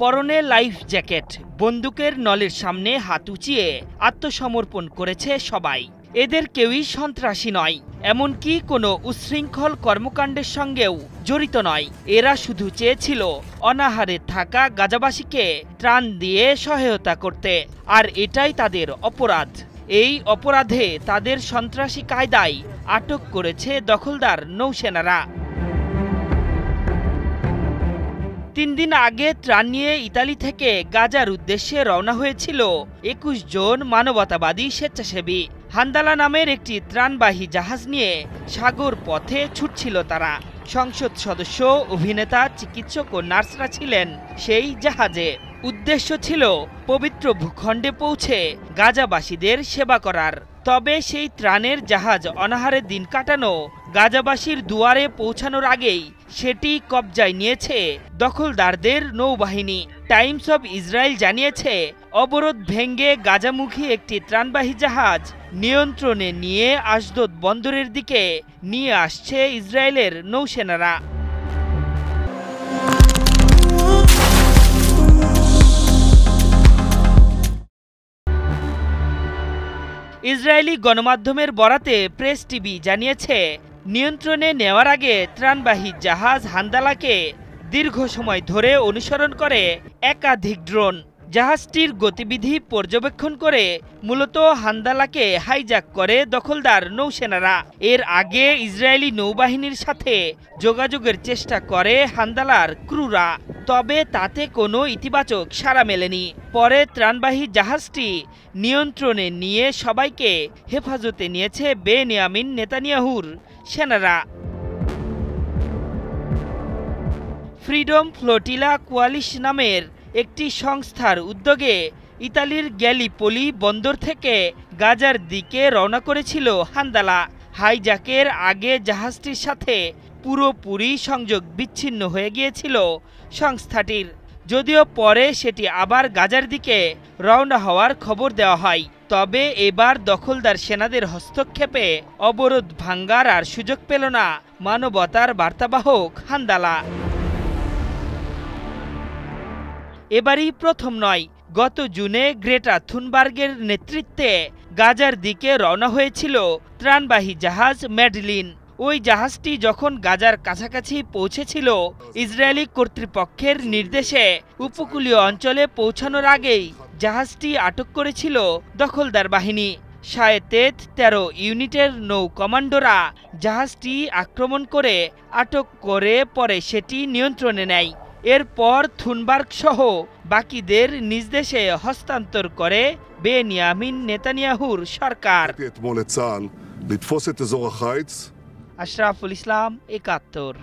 পরনে life jacket, বন্দুকের নলের সামনে হাত উঁচিয়ে আত্মসমর্পণ করেছে সবাই। এদের কেউই সন্ত্রাসী নয়, এমনকি কোনো উচ্ছৃঙ্খল কর্মকাণ্ডের সঙ্গেও জড়িত নয়। এরা শুধু চেয়েছিল অনাহারে থাকা গাজাবাসীকে ত্রাণ দিয়ে সহায়তা করতে, আর এটাই তাদের অপরাধ। এই অপরাধে তাদের সন্ত্রাসী কায়দায় আটক করেছে দখলদার নৌসেনারা। ৩ দিন আগে ত্রাণ নিয়ে ইতালি থেকে গাজার উদ্দেশ্যে রওনা হয়েছিল ২১ জন মানবতাবাদী স্বেচ্ছাসেবী। হান্দালা নামের একটি ত্রাণবাহী জাহাজ নিয়ে সাগর পথে ছুটছিল তারা। সংসদ সদস্য, অভিনেতা, চিকিৎসক ও নার্সরা ছিলেন সেই জাহাজে। উদ্দেশ্য ছিল পবিত্র ভূখণ্ডে পৌঁছে গাজাবাসীদের সেবা করার। তবে সেই ত্রাণের জাহাজ অনাহারে দিন কাটানো গাজাবাসীর দুয়ারে পৌঁছানোর আগেই সেটি কবজায় নিয়েছে দখলদারদের নৌবাহিনী। টাইমস অব ইসরায়েল জানিয়েছে, অবরোধ ভেঙে গাজামুখী একটি ত্রাণবাহী জাহাজ নিয়ন্ত্রণে নিয়ে আশদোদ বন্দরের দিকে নিয়ে আসছে ইসরায়েলের নৌসেনারা। ইসরায়েলি গণমাধ্যমের বরাতে প্রেস টিভি জানিয়েছে, নিয়ন্ত্রণে নেওয়ার আগে ত্রাণবাহী জাহাজ হান্দালাকে দীর্ঘ সময় ধরে অনুসরণ করে একাধিক ড্রোন। জাহাজটির গতিবিধি পর্যবেক্ষণ করে মূলত হান্দালাকে হাইজ্যাক করে দখলদার নৌসেনারা। এর আগে ইসরায়েলি নৌবাহিনীর সাথে যোগাযোগের চেষ্টা করে হান্দালার ক্রুরা, তবে তাতে কোনো ইতিবাচক সাড়া মেলেনি। পরে ত্রাণবাহী জাহাজটি নিয়ন্ত্রণে নিয়ে সবাইকে হেফাজতে নিয়েছে বেনিয়ামিন নেতানিয়াহুর সেনারা। ফ্রিডম ফ্লোটিলা কোয়ালিশন নামের একটি সংস্থার উদ্যোগে ইতালির গ্যালিপোলি বন্দর থেকে গাজার দিকে রওনা করেছিল হান্দালা। হাইজ্যাকের আগে জাহাজটির সাথে পুরোপুরি সংযোগ বিচ্ছিন্ন হয়ে গিয়েছিল সংস্থাটির, যদিও পরে সেটি আবার গাজার দিকে রওনা হওয়ার খবর দেওয়া হয়। তবে এবার দখলদার সেনাদের হস্তক্ষেপে অবরোধ ভাঙ্গার আর সুযোগ পেল না মানবতার বার্তাবাহক হান্দালা। এবারই প্রথম নয়, গত জুনে গ্রেটা থুনবার্গের নেতৃত্বে গাজার দিকে রওনা হয়েছিল ত্রাণবাহী জাহাজ ম্যাডলিন। ওই জাহাজটি যখন গাজার কাছাকাছি পৌঁছেছিল, ইসরায়েলি কর্তৃপক্ষের নির্দেশে উপকূলীয় অঞ্চলে পৌঁছানোর আগেই জাহাজটি আটক করেছিল দখলদার বাহিনী। শায়েতেত ১৩ ইউনিটের নৌ কমান্ডোরা জাহাজটি আক্রমণ করে আটক করে পরে সেটি নিয়ন্ত্রণে নেয়। এরপর থুনবার্গ সহ বাকিদের নিজ দেশে হস্তান্তর করে বেনিয়ামিন নেতানিয়াহুর সরকার। אתמול לצה"ל לתפוס את אזור החיץ। আশরাফুল ইসলাম, ৭১।